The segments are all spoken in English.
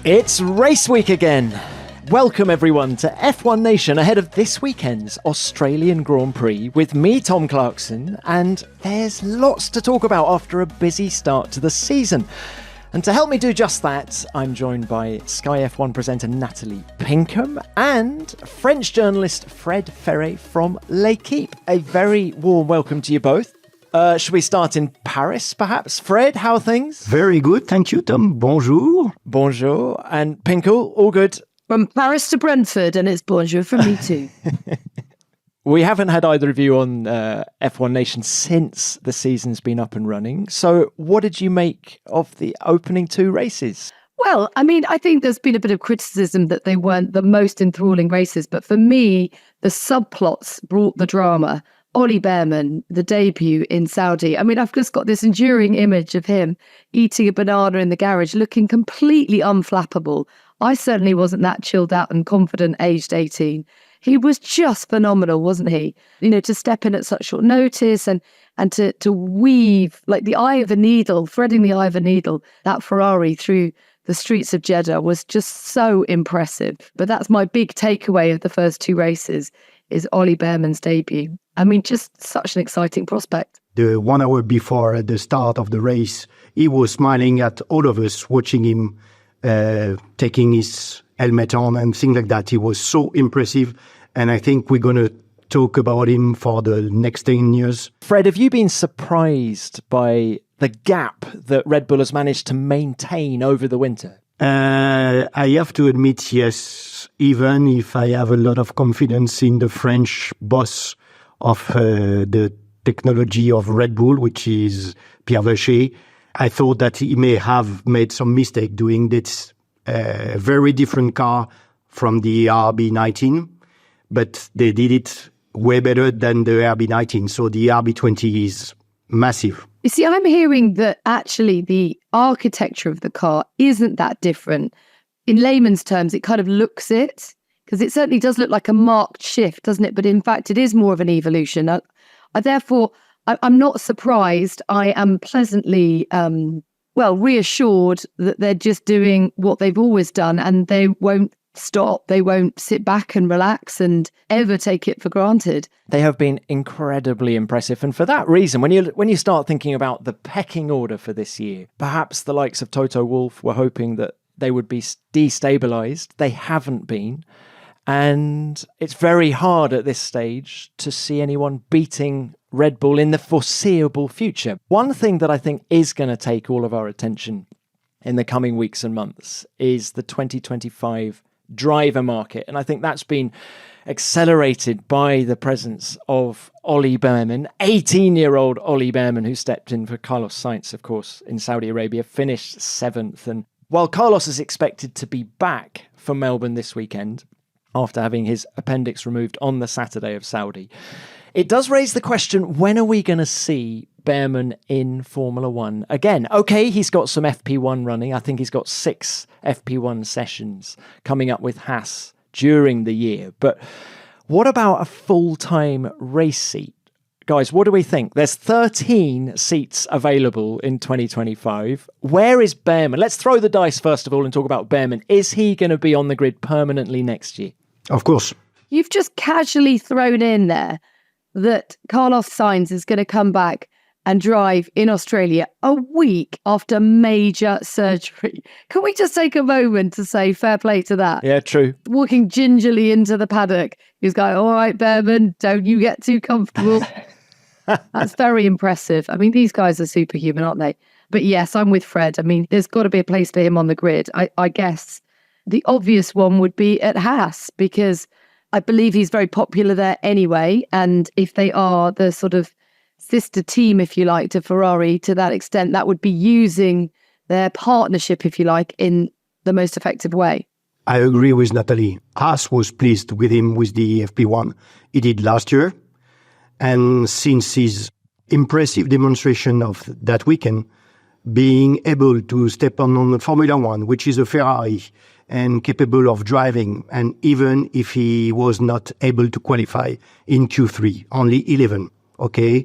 It's race week again. Welcome everyone to F1 Nation ahead of this weekend's Australian Grand Prix with me, Tom Clarkson, and there's lots to talk about after a busy start to the season. And to help me do just that, I'm joined by Sky F1 presenter Natalie Pinkham and French journalist Ferret from L'Equipe. A very warm welcome to you both. Should we start in Paris, perhaps? Fred, how are things? Very good, thank you, Tom. Bonjour. Bonjour. And Pinkle, all good? From Paris to Brentford, and it's bonjour from me too. We haven't had either of you on F1 Nation since the season's been up and running. So what did you make of the opening two races? Well, I mean, I think there's been a bit of criticism that they weren't the most enthralling races. But for me, the subplots brought the drama. Ollie Bearman, the debut in Saudi. I mean, I've just got this enduring image of him eating a banana in the garage, looking completely unflappable. I certainly wasn't that chilled out and confident aged 18. He was just phenomenal, wasn't he? You know, to step in at such short notice and to weave like the eye of a needle, threading the eye of a needle, that Ferrari through the streets of Jeddah was just so impressive. But that's my big takeaway of the first two races is Ollie Bearman's debut. I mean, just such an exciting prospect. The 1 hour before the start of the race, he was smiling at all of us watching him taking his helmet on and things like that. He was so impressive. And I think we're going to talk about him for the next 10 years. Fred, have you been surprised by the gap that Red Bull has managed to maintain over the winter? I have to admit, yes, even if I have a lot of confidence in the French boss of the technology of Red Bull, which is Pierre Verchet, I thought that he may have made some mistake doing this very different car from the RB19, but they did it way better than the RB19. So the RB20 is massive. You see, I'm hearing that actually the architecture of the car isn't that different. In layman's terms, it kind of looks it, because it certainly does look like a marked shift, doesn't it? But in fact, it is more of an evolution. I'm not surprised. I am pleasantly, reassured that they're just doing what they've always done and they won't stop. They won't sit back and relax and ever take it for granted. They have been incredibly impressive. And for that reason, when you start thinking about the pecking order for this year, perhaps the likes of Toto Wolff were hoping that they would be destabilised. They haven't been. And it's very hard at this stage to see anyone beating Red Bull in the foreseeable future. One thing that I think is going to take all of our attention in the coming weeks and months is the 2025 driver market. And I think that's been accelerated by the presence of Ollie Bearman, 18-year-old Ollie Bearman, who stepped in for Carlos Sainz, of course, in Saudi Arabia, finished 7th. And while Carlos is expected to be back for Melbourne this weekend, after having his appendix removed on the Saturday of Saudi, it does raise the question, when are we going to see Bearman in Formula One again? Okay, he's got some FP1 running. I think he's got 6 FP1 sessions coming up with Haas during the year. But what about a full-time race seat? Guys, what do we think? There's 13 seats available in 2025. Where is Bearman? Let's throw the dice first of all and talk about Bearman. Is he going to be on the grid permanently next year? Of course. You've just casually thrown in there that Carlos Sainz is going to come back and drive in Australia a week after major surgery. Can we just take a moment to say fair play to that? Yeah, true. Walking gingerly into the paddock, he's going, all right, Bearman, don't you get too comfortable. That's very impressive. I mean, these guys are superhuman, aren't they? But yes, I'm with Fred. I mean, there's got to be a place for him on the grid. I guess the obvious one would be at Haas, because I believe he's very popular there anyway. And if they are the sort of sister team, if you like, to Ferrari to that extent, that would be using their partnership, if you like, in the most effective way. I agree with Natalie. Haas was pleased with him with the FP1. He did last year. And since his impressive demonstration of that weekend, being able to step on the Formula One, which is a Ferrari, and capable of driving, and even if he was not able to qualify in Q3, only 11, okay,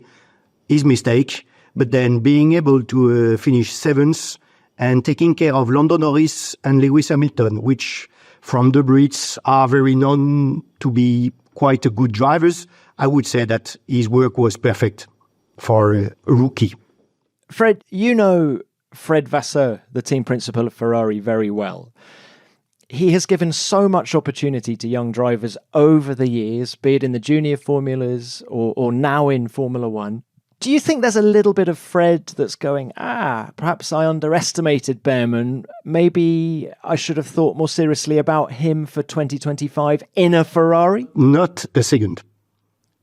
his mistake, but then being able to finish 7th and taking care of Lando Norris and Lewis Hamilton, which from the Brits are very known to be quite a good drivers. I would say that his work was perfect for a rookie. Fred, you know Fred Vasseur, the team principal of Ferrari, very well. He has given so much opportunity to young drivers over the years, be it in the junior formulas or now in Formula One. Do you think there's a little bit of Fred that's going, perhaps I underestimated Bearman. Maybe I should have thought more seriously about him for 2025 in a Ferrari? Not a second.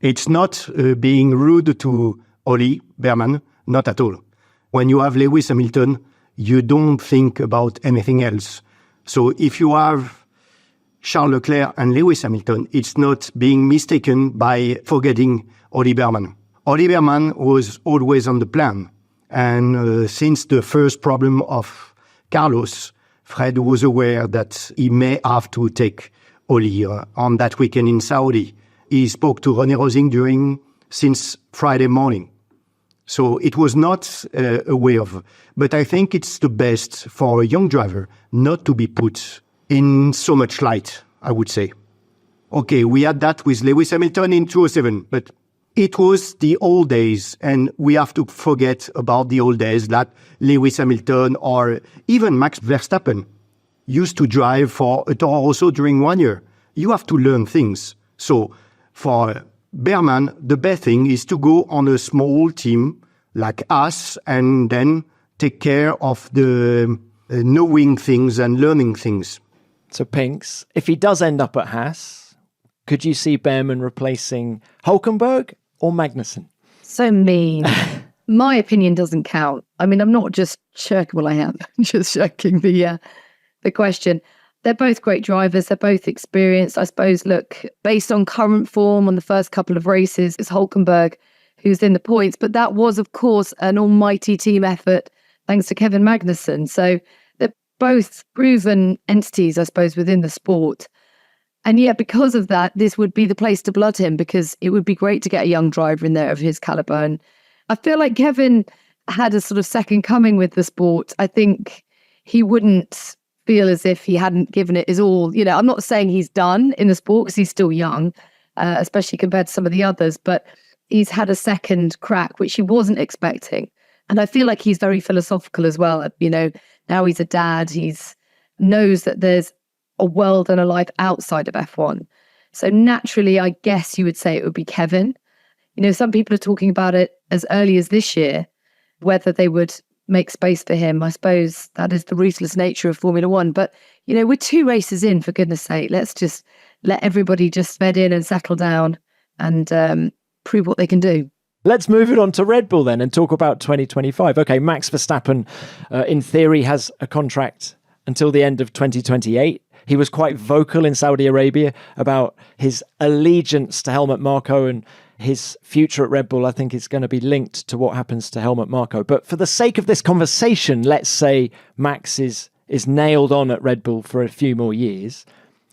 It's not being rude to Ollie Bearman, not at all. When you have Lewis Hamilton, you don't think about anything else. So if you have Charles Leclerc and Lewis Hamilton, it's not being mistaken by forgetting Ollie Bearman. Ollie Bearman was always on the plan. And since the first problem of Carlos, Fred was aware that he may have to take Ollie on that weekend in Saudi. He spoke to René Rosing since Friday morning. So it was not a way of... But I think it's the best for a young driver not to be put in so much light, I would say. Okay, we had that with Lewis Hamilton in 2007, but it was the old days, and we have to forget about the old days that Lewis Hamilton or even Max Verstappen used to drive for a Toro Rosso during 1 year. You have to learn things. So for Bearman, the best thing is to go on a small team like us and then take care of the knowing things and learning things. So Pinks, if he does end up at Haas, could you see Bearman replacing Hülkenberg or Magnussen? So mean. My opinion doesn't count. I mean, I'm not just shirking, well, I am just shirking the question. They're both great drivers. They're both experienced. I suppose, look, based on current form on the first couple of races, it's Hülkenberg who's in the points. But that was, of course, an almighty team effort thanks to Kevin Magnussen. So they're both proven entities, I suppose, within the sport. And yet, because of that, this would be the place to blood him, because it would be great to get a young driver in there of his caliber. And I feel like Kevin had a sort of second coming with the sport. I think he wouldn't feel as if he hadn't given it his all. You know, I'm not saying he's done in the sport because he's still young, especially compared to some of the others, but he's had a second crack, which he wasn't expecting. And I feel like he's very philosophical as well. You know, now he's a dad, knows that there's a world and a life outside of F1. So naturally, I guess you would say it would be Kevin. You know, some people are talking about it as early as this year, whether they would make space for him. I suppose that is the ruthless nature of Formula One. But, you know, we're 2 races in, for goodness sake. Let's just let everybody just bed in and settle down and prove what they can do. Let's move it on to Red Bull then and talk about 2025. Okay, Max Verstappen, in theory, has a contract until the end of 2028. He was quite vocal in Saudi Arabia about his allegiance to Helmut Marko, and his future at Red Bull, I think, is going to be linked to what happens to Helmut Marko. But for the sake of this conversation, let's say Max is nailed on at Red Bull for a few more years.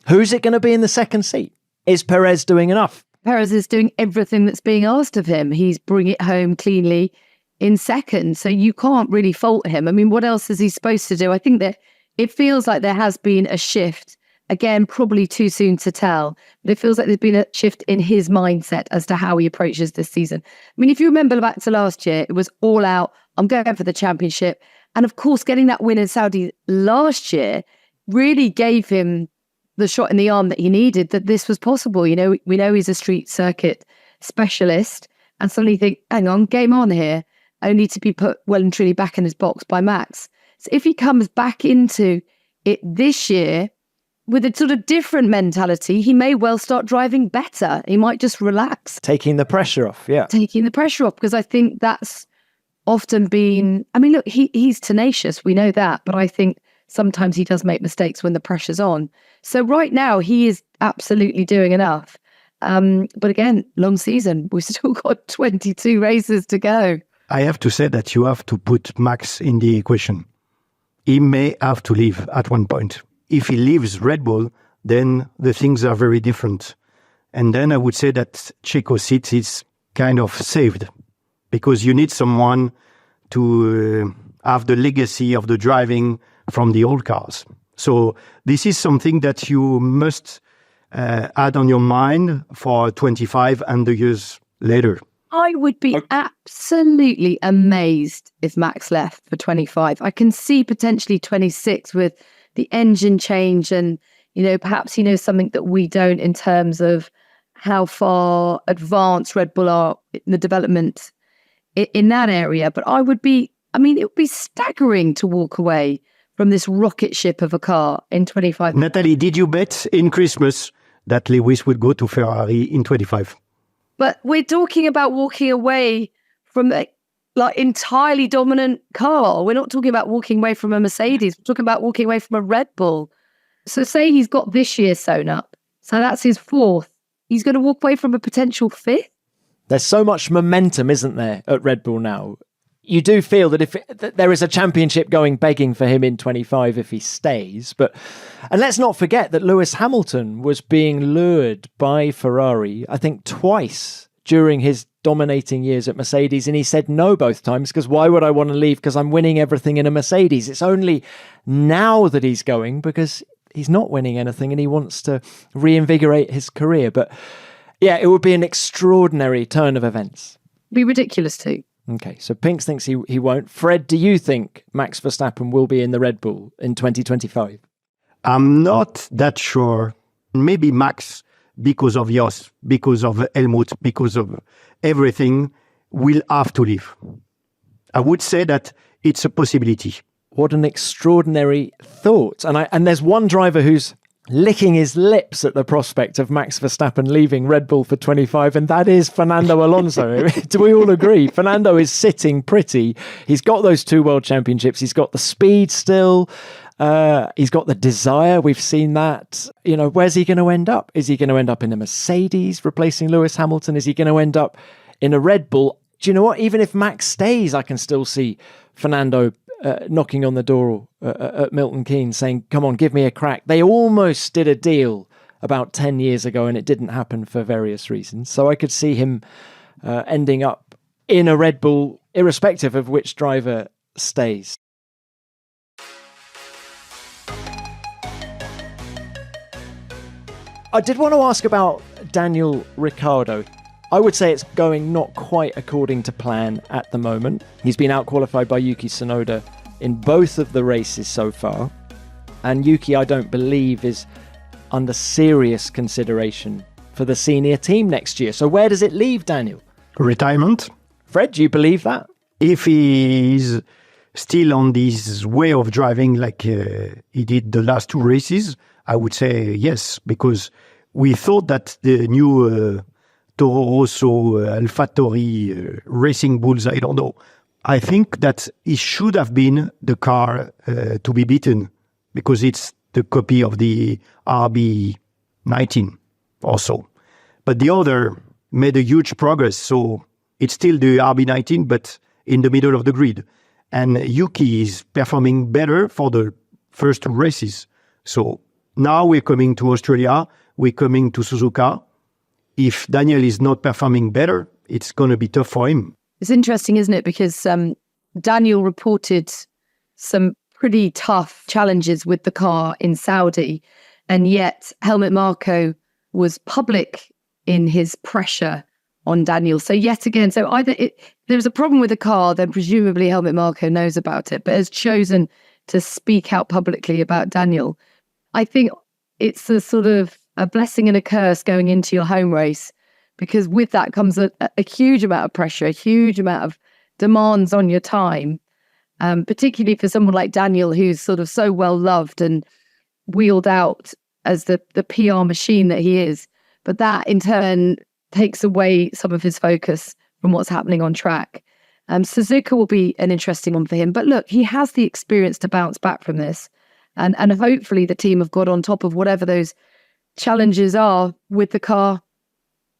Who's it going to be in the second seat? Is Perez doing enough? Perez is doing everything that's being asked of him. He's bringing it home cleanly in second. So you can't really fault him. I mean, what else is he supposed to do? I think that it feels like there has been a shift. Again, probably too soon to tell, but it feels like there's been a shift in his mindset as to how he approaches this season. I mean, if you remember back to last year, it was all out, I'm going for the championship. And of course, getting that win in Saudi last year really gave him the shot in the arm that he needed, that this was possible. You know, we know he's a street circuit specialist, and suddenly think, hang on, game on here, only to be put well and truly back in his box by Max. So if he comes back into it this year with a sort of different mentality, he may well start driving better. He might just relax. Taking the pressure off, yeah. Taking the pressure off, because I think that's often been... I mean, look, he's tenacious, we know that, but I think sometimes he does make mistakes when the pressure's on. So right now, he is absolutely doing enough. But again, long season. We've still got 22 races to go. I have to say that you have to put Max in the equation. He may have to leave at one point. If he leaves Red Bull, then the things are very different. And then I would say that Checo seat is kind of saved, because you need someone to have the legacy of the driving from the old cars. So this is something that you must add on your mind for 25 and the years later. I would be absolutely amazed if Max left for 25. I can see potentially 26 with the engine change and, perhaps he knows something that we don't in terms of how far advanced Red Bull are in the development in that area. But it would be staggering to walk away from this rocket ship of a car in 25. Natalie, did you bet in Christmas that Lewis would go to Ferrari in 25? But we're talking about walking away from a entirely dominant car. We're not talking about walking away from a Mercedes. We're talking about walking away from a Red Bull. So say he's got this year sewn up. So that's his fourth. He's going to walk away from a potential fifth. There's so much momentum, isn't there, at Red Bull now? You do feel that that there is a championship going begging for him in 25 if he stays. And let's not forget that Lewis Hamilton was being lured by Ferrari, I think twice during his dominating years at Mercedes. And he said no both times because why would I want to leave? Because I'm winning everything in a Mercedes. It's only now that he's going because he's not winning anything and he wants to reinvigorate his career. But yeah, it would be an extraordinary turn of events. Be ridiculous too. Okay, so Pinks thinks he won't. Fred, do you think Max Verstappen will be in the Red Bull in 2025? I'm not that sure. Maybe Max, because of Jos, because of Helmut, because of everything, will have to leave. I would say that it's a possibility. What an extraordinary thought. And there's one driver who's licking his lips at the prospect of Max Verstappen leaving Red Bull for 25, and that is Fernando Alonso. Do we all agree? Fernando is sitting pretty. He's got those 2 world championships. He's got the speed still. He's got the desire. We've seen that. Where's he going to end up? Is he going to end up in a Mercedes replacing Lewis Hamilton? Is he going to end up in a Red Bull? Do you know what? Even if Max stays, I can still see Fernando knocking on the door at Milton Keynes saying, come on, give me a crack. They almost did a deal about 10 years ago and it didn't happen for various reasons. So I could see him ending up in a Red Bull, irrespective of which driver stays. I did want to ask about Daniel Ricciardo. I would say it's going not quite according to plan at the moment. He's been out-qualified by Yuki Tsunoda in both of the races so far. And Yuki, I don't believe, is under serious consideration for the senior team next year. So where does it leave Daniel? Retirement. Fred, do you believe that? If he is still on this way of driving like he did the last 2 races, I would say yes, because we thought that the new Toro Rosso, AlphaTauri, Racing Bulls, I don't know. I think that it should have been the car to be beaten because it's the copy of the RB19 or so. But the other made a huge progress, so it's still the RB19, but in the middle of the grid. And Yuki is performing better for the first 2 races. So now we're coming to Australia, we're coming to Suzuka. If Daniel is not performing better, it's going to be tough for him. It's interesting, isn't it? Because Daniel reported some pretty tough challenges with the car in Saudi, and yet Helmut Marko was public in his pressure on Daniel. So yet again, either there's a problem with the car, then presumably Helmut Marko knows about it, but has chosen to speak out publicly about Daniel. I think it's a sort of a blessing and a curse going into your home race, because with that comes a huge amount of pressure, a huge amount of demands on your time, particularly for someone like Daniel, who's sort of so well loved and wheeled out as the PR machine that he is. But that in turn takes away some of his focus from what's happening on track. Suzuka will be an interesting one for him. But look, he has the experience to bounce back from this. And hopefully the team have got on top of whatever those challenges are with the car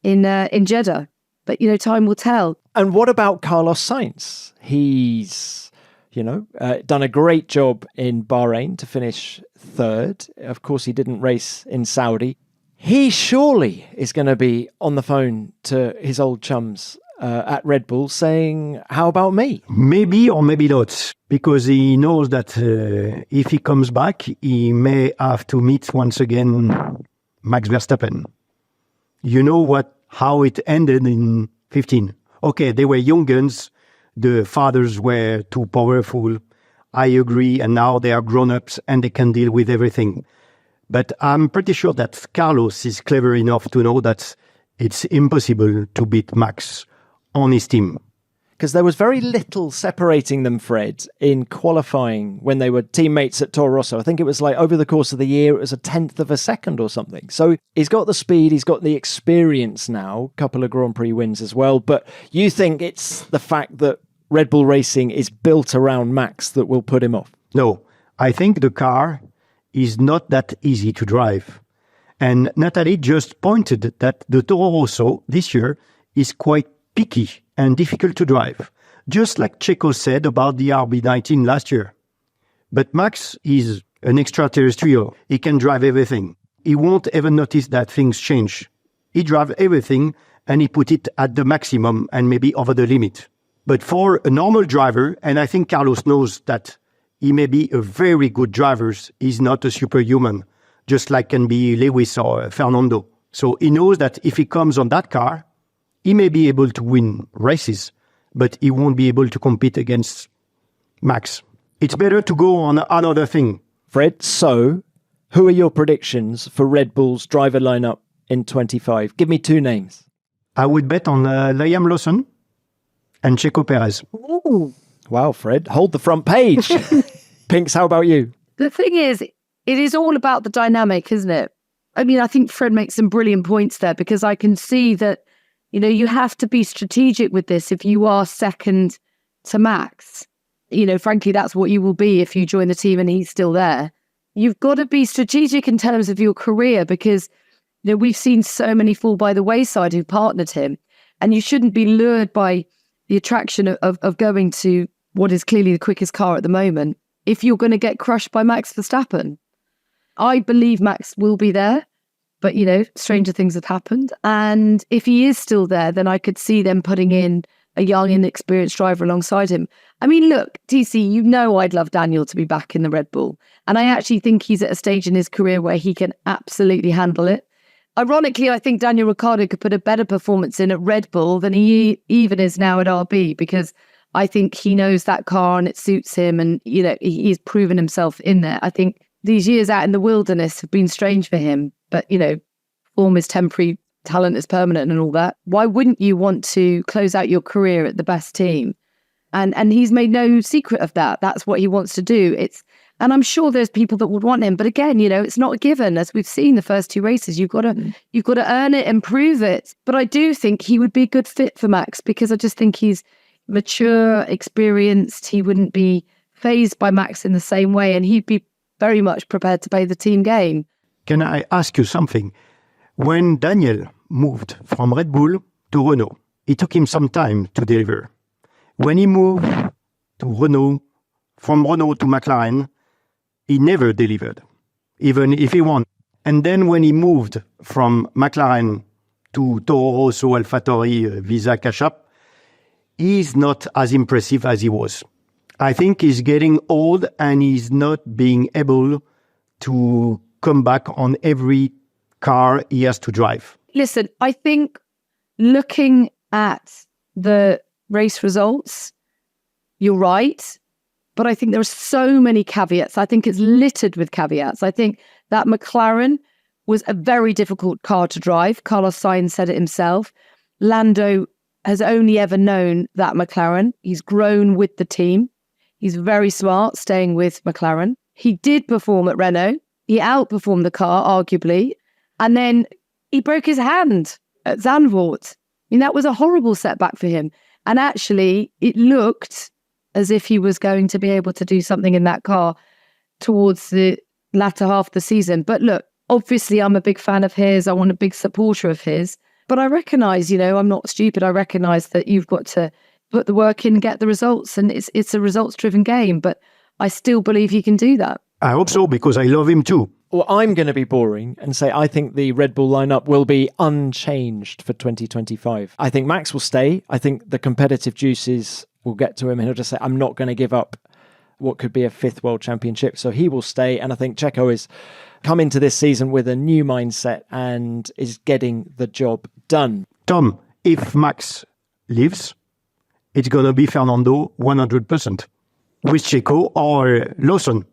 in Jeddah. But, time will tell. And what about Carlos Sainz? He's, done a great job in Bahrain to finish 3rd. Of course, he didn't race in Saudi. He surely is going to be on the phone to his old chums at Red Bull saying, how about me? Maybe or maybe not, because he knows that if he comes back, he may have to meet once again Max Verstappen. You know how it ended in 15. Okay, they were young guns. The fathers were too powerful. I agree. And now they are grown-ups and they can deal with everything. But I'm pretty sure that Carlos is clever enough to know that it's impossible to beat Max on his team. Because there was very little separating them, Fred, in qualifying when they were teammates at Toro Rosso. I think it was like over the course of the year, it was 1/10 of a second or something. So he's got the speed, he's got the experience now, couple of Grand Prix wins as well. But you think it's the fact that Red Bull Racing is built around Max that will put him off? No, I think the car is not that easy to drive. And Natalie just pointed that the Toro Rosso this year is quite picky and difficult to drive, just like Checo said about the RB19 last year. But Max is an extraterrestrial. He can drive everything. He won't ever notice that things change. He drives everything and he put it at the maximum and maybe over the limit. But for a normal driver, and I think Carlos knows that he may be a very good driver, he's not a superhuman, just like can be Lewis or Fernando. So he knows that if he comes on that car, he may be able to win races, but he won't be able to compete against Max. It's better to go on another thing. Fred, so who are your predictions for Red Bull's driver lineup in 25? Give me 2 names. I would bet on Liam Lawson and Checo Perez. Ooh. Wow, Fred, hold the front page. Pinks, how about you? The thing is, it is all about the dynamic, isn't it? I mean, I think Fred makes some brilliant points there, because I can see that, you know, you have to be strategic with this if you are second to Max. You know, frankly, that's what you will be if you join the team and he's still there. You've got to be strategic in terms of your career, because, you know, we've seen so many fall by the wayside who partnered him, and you shouldn't be lured by the attraction of going to what is clearly the quickest car at the moment if you're going to get crushed by Max Verstappen. I believe Max will be there, but, you know, stranger things have happened. And if he is still there, then I could see them putting in a young, inexperienced driver alongside him. I mean, look, TC, you know I'd love Daniel to be back in the Red Bull. And I actually think he's at a stage in his career where he can absolutely handle it. Ironically, I think Daniel Ricciardo could put a better performance in at Red Bull than he even is now at RB, because I think he knows that car and it suits him, and, you know, he's proven himself in there. I think these years out in the wilderness have been strange for him, but, you know, form is temporary, talent is permanent and all that. Why wouldn't you want to close out your career at the best team? And he's made no secret of that. That's what he wants to do. And I'm sure there's people that would want him, but again, you know, it's not a given. As we've seen the first 2 races, you've got to earn it and prove it. But I do think he would be a good fit for Max, because I just think he's mature, experienced. He wouldn't be fazed by Max in the same way, and he'd be very much prepared to play the team game. Can I ask you something? When Daniel moved from Red Bull to Renault, it took him some time to deliver. When he moved to Renault, from Renault to McLaren, he never delivered, even if he won. And then when he moved from McLaren to Toro Rosso, AlphaTauri, Visa Cash App, he's not as impressive as he was. I think he's getting old and he's not being able to come back on every car he has to drive. Listen, I think looking at the race results, you're right. But I think there are so many caveats. I think it's littered with caveats. I think that McLaren was a very difficult car to drive. Carlos Sainz said it himself. Lando has only ever known that McLaren. He's grown with the team. He's very smart staying with McLaren. He did perform at Renault. He outperformed the car, arguably. And then he broke his hand at Zandvoort. I mean, that was a horrible setback for him. And actually, it looked as if he was going to be able to do something in that car towards the latter half of the season. But look, obviously I'm a big fan of his. I'm a big supporter of his. But I recognise, you know, I'm not stupid. I recognise that you've got to put the work in, get the results. And it's a results-driven game. But I still believe he can do that. I hope so, because I love him too. Well, I'm going to be boring and say I think the Red Bull lineup will be unchanged for 2025. I think Max will stay. I think the competitive juices will get to him and he'll just say, I'm not going to give up what could be a 5th world championship. So he will stay. And I think Checo is come into this season with a new mindset and is getting the job done. Tom, if Max leaves, it's going to be Fernando 100% with Checo or Lawson.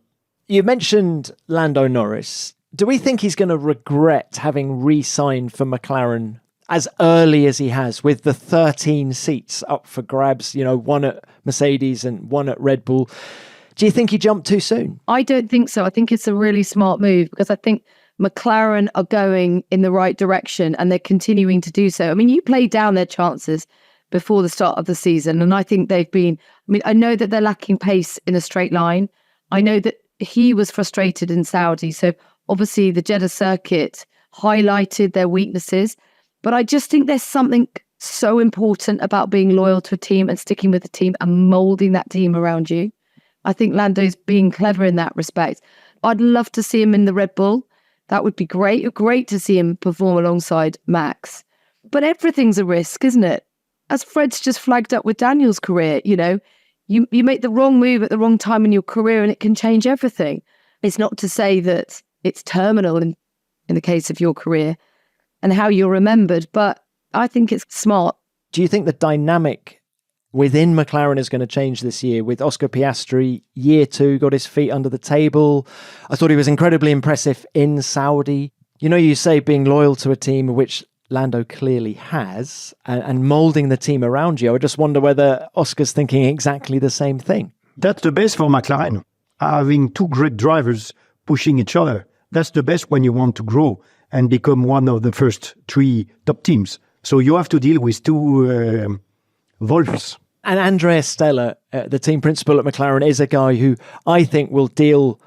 You mentioned Lando Norris. Do we think he's going to regret having re-signed for McLaren as early as he has, with the 13 seats up for grabs, one at Mercedes and one at Red Bull? Do you think he jumped too soon? I don't think so. I think it's a really smart move because I think McLaren are going in the right direction and they're continuing to do so. I mean, you played down their chances before the start of the season, and I think I know that they're lacking pace in a straight line. I know that he was frustrated in Saudi. So obviously the Jeddah circuit highlighted their weaknesses. But I just think there's something so important about being loyal to a team and sticking with the team and moulding that team around you. I think Lando's being clever in that respect. I'd love to see him in the Red Bull. That would be great. Great to see him perform alongside Max. But everything's a risk, isn't it? As Fred's just flagged up with Daniel's career, you make the wrong move at the wrong time in your career and it can change everything. It's not to say that it's terminal in the case of your career and how you're remembered, but I think it's smart. Do you think the dynamic within McLaren is going to change this year with Oscar Piastri, year 2, got his feet under the table? I thought he was incredibly impressive in Saudi. You say being loyal to a team, which Lando clearly has, and moulding the team around you. I just wonder whether Oscar's thinking exactly the same thing. That's the best for McLaren, having 2 great drivers pushing each other. That's the best when you want to grow and become one of the first 3 top teams. So you have to deal with 2 wolves. And Andrea Stella, the team principal at McLaren, is a guy who I think will deal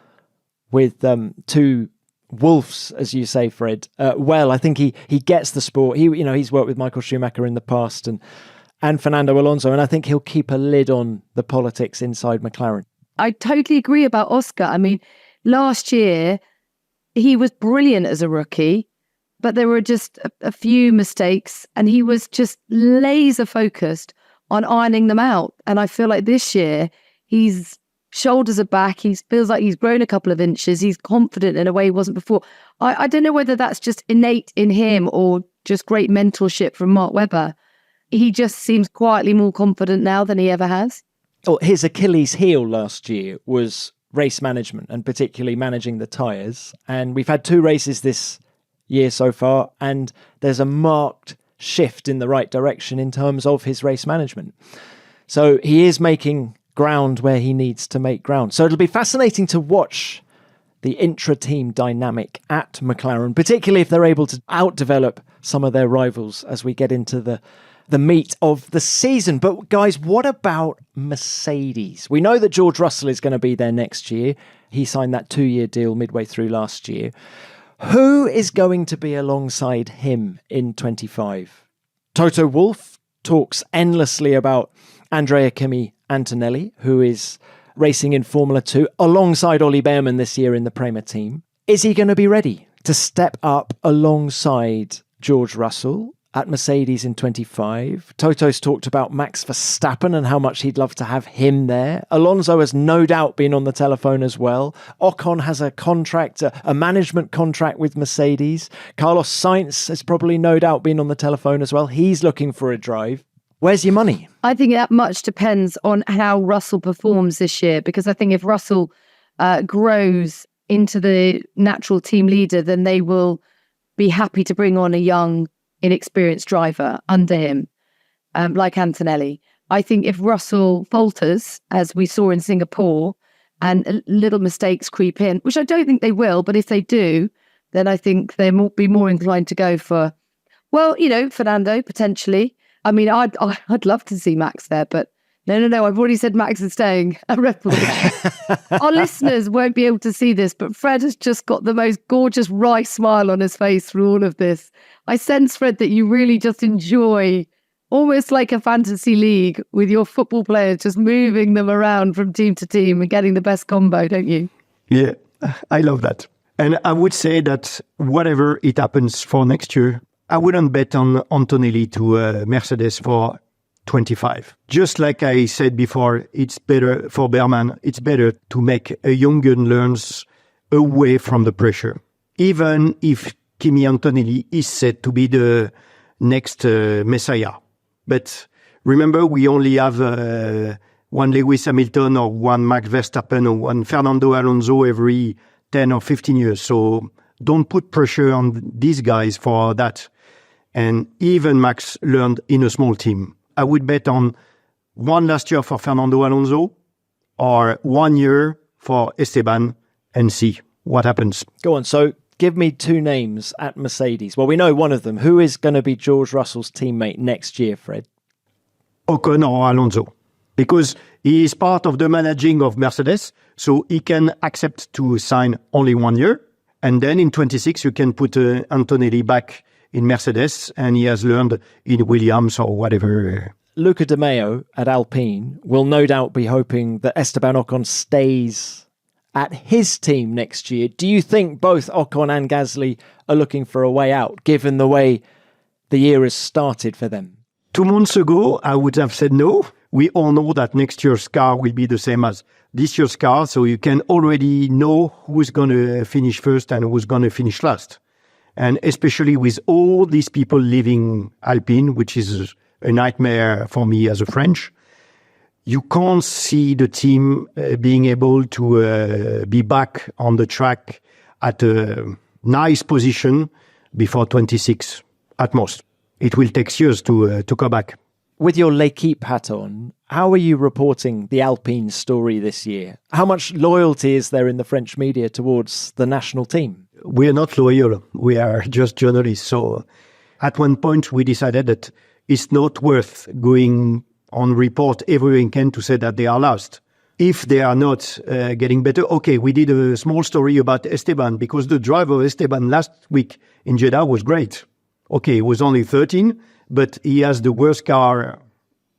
with 2 wolves, as you say, Fred. Well, I think he gets the sport. He's worked with Michael Schumacher in the past and Fernando Alonso, and I think he'll keep a lid on the politics inside McLaren. I totally agree about Oscar. I mean, last year he was brilliant as a rookie, but there were just a few mistakes, and he was just laser focused on ironing them out. And I feel like this year he's shoulders are back. He feels like he's grown a couple of inches. He's confident in a way he wasn't before. I don't know whether that's just innate in him or just great mentorship from Mark Webber. He just seems quietly more confident now than he ever has. Oh, his Achilles heel last year was race management and particularly managing the tyres. And we've had 2 races this year so far, and there's a marked shift in the right direction in terms of his race management. So he is making ground where he needs to make ground. So it'll be fascinating to watch the intra-team dynamic at McLaren, particularly if they're able to outdevelop some of their rivals as we get into the meat of the season. But guys, what about Mercedes? We know that George Russell is going to be there next year. He signed that 2-year deal midway through last year. Who is going to be alongside him in 25? Toto Wolff talks endlessly about Andrea Kimi Antonelli, who is racing in Formula 2 alongside Ollie Bearman this year in the Prema team. Is he going to be ready to step up alongside George Russell at Mercedes in 25? Toto's talked about Max Verstappen and how much he'd love to have him there. Alonso has no doubt been on the telephone as well. Ocon has a contract, a management contract with Mercedes. Carlos Sainz has probably no doubt been on the telephone as well. He's looking for a drive. Where's your money? I think that much depends on how Russell performs this year, because I think if Russell grows into the natural team leader, then they will be happy to bring on a young, inexperienced driver under him, like Antonelli. I think if Russell falters, as we saw in Singapore, and little mistakes creep in, which I don't think they will, but if they do, then I think they will be more inclined to go for, Fernando, potentially. I mean, I'd love to see Max there, but no. I've already said Max is staying at Red Bull. Our listeners won't be able to see this, but Fred has just got the most gorgeous wry smile on his face through all of this. I sense, Fred, that you really just enjoy, almost like a fantasy league, with your football players just moving them around from team to team and getting the best combo, don't you? Yeah, I love that. And I would say that whatever it happens for next year, I wouldn't bet on Antonelli to Mercedes for 25. Just like I said before, it's better for Bearman, it's better to make a young gun learns away from the pressure. Even if Kimi Antonelli is said to be the next messiah. But remember, we only have one Lewis Hamilton or one Max Verstappen or one Fernando Alonso every 10 or 15 years. So don't put pressure on these guys for that. And even Max learned in a small team. I would bet on one last year for Fernando Alonso or 1 year for Esteban and see what happens. Go on. So give me two names at Mercedes. Well, we know one of them. Who is going to be George Russell's teammate next year, Fred? Ocon or Alonso. Because he is part of the managing of Mercedes, so he can accept to sign only 1 year. And then in 26, you can put Antonelli back in Mercedes, and he has learned in Williams or whatever. Luca De Meo at Alpine will no doubt be hoping that Esteban Ocon stays at his team next year. Do you think both Ocon and Gasly are looking for a way out, given the way the year has started for them? 2 months ago, I would have said no. We all know that next year's car will be the same as this year's car, so you can already know who's going to finish first and who's going to finish last. And especially with all these people leaving Alpine, which is a nightmare for me as a French, you can't see the team being able to be back on the track at a nice position before 26 at most. It will take years to come back. With your L'Equipe hat on, how are you reporting the Alpine story this year? How much loyalty is there in the French media towards the national team? We are not loyal. We are just journalists. So at one point, we decided that it's not worth going on report every weekend to say that they are lost. If they are not getting better, okay, we did a small story about Esteban because the driver Esteban last week in Jeddah was great. Okay, he was only 13, but he has the worst car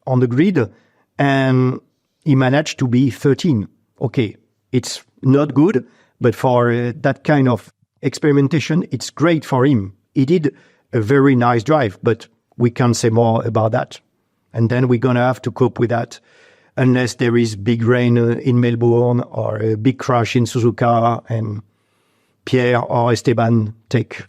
on the grid and he managed to be 13. Okay, it's not good, but for that kind of experimentation, it's great for him. He did a very nice drive, but we can't say more about that. And then we're going to have to cope with that unless there is big rain in Melbourne or a big crash in Suzuka and Pierre or Esteban take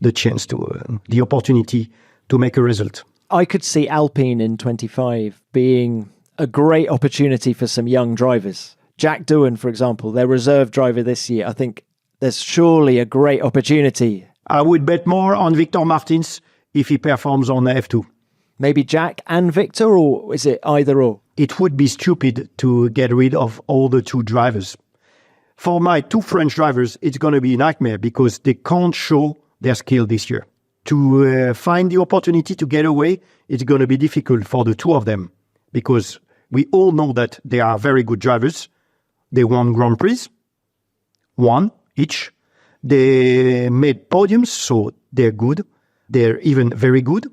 the chance to the opportunity to make a result. I could see Alpine in 25 being a great opportunity for some young drivers. Jack Doohan, for example, their reserve driver this year. I think there's surely a great opportunity. I would bet more on Victor Martins if he performs on F2. Maybe Jack and Victor, or is it either or? It would be stupid to get rid of all the two drivers. For my two French drivers, it's going to be a nightmare because they can't show their skill this year. To find the opportunity to get away, it's going to be difficult for the two of them because we all know that they are very good drivers. They won Grand Prix, one each. They made podiums, so they're good. They're even very good,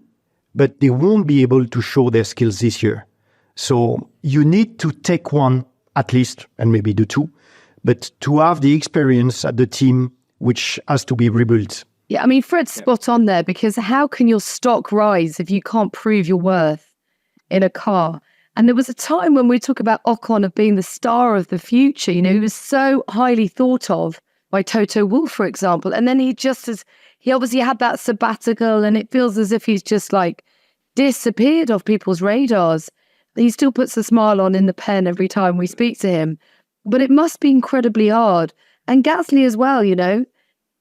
but they won't be able to show their skills this year. So you need to take one at least, and maybe the two, but to have the experience at the team, which has to be rebuilt. Yeah, I mean, Fred's spot on there because how can your stock rise if you can't prove your worth in a car? And there was a time when we talk about Ocon of being the star of the future. You know, he was so highly thought of by Toto Wolff, for example. And then he obviously had that sabbatical and it feels as if he's just like disappeared off people's radars. He still puts a smile on in the pen every time we speak to him. But it must be incredibly hard. And Gasly as well, you know.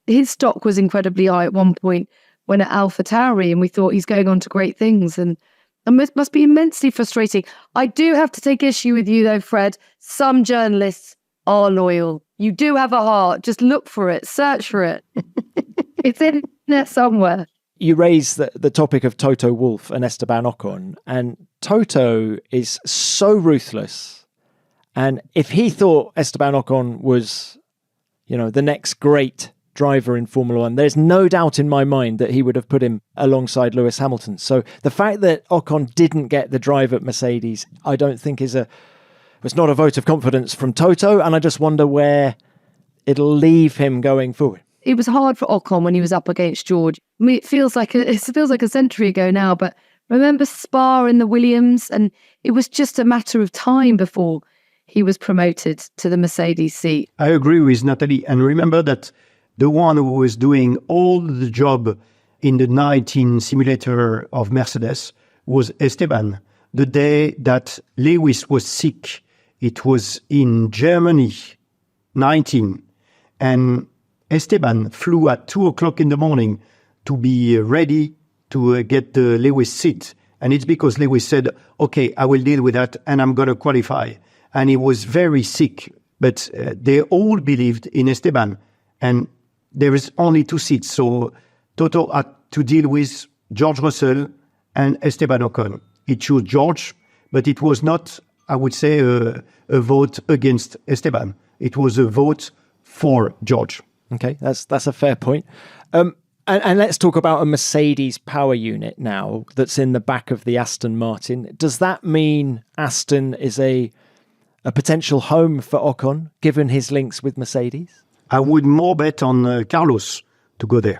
His stock was incredibly high at one point when at AlphaTauri, and we thought he's going on to great things. And it must be immensely frustrating. I do have to take issue with you, though, Fred. Some journalists are loyal. You do have a heart. Just look for it. Search for it. It's in there somewhere. You raised the topic of Toto Wolff and Esteban Ocon, and Toto is so ruthless. And if he thought Esteban Ocon was, you know, the next great driver in Formula One, there's no doubt in my mind that he would have put him alongside Lewis Hamilton. So the fact that Ocon didn't get the drive at Mercedes, I don't think was not a vote of confidence from Toto. And I just wonder where it'll leave him going forward? It was hard for Ocon when he was up against George. I mean, it feels like a century ago now, but remember Spa in the Williams, and it was just a matter of time before he was promoted to the Mercedes seat. I agree with Natalie. And remember that the one who was doing all the job in the 19 simulator of Mercedes was Esteban. The day that Lewis was sick, it was in Germany, 19. And Esteban flew at 2:00 in the morning to be ready to get the Lewis seat. And it's because Lewis said, okay, I will deal with that and I'm going to qualify. And he was very sick, but they all believed in Esteban. And there is only 2 seats. So Toto had to deal with George Russell and Esteban Ocon. He chose George, but it was not, I would say, a vote against Esteban. It was a vote for George. Okay, that's a fair point. And let's talk about a Mercedes power unit now that's in the back of the Aston Martin. Does that mean Aston is a potential home for Ocon, given his links with Mercedes? I would more bet on Carlos to go there.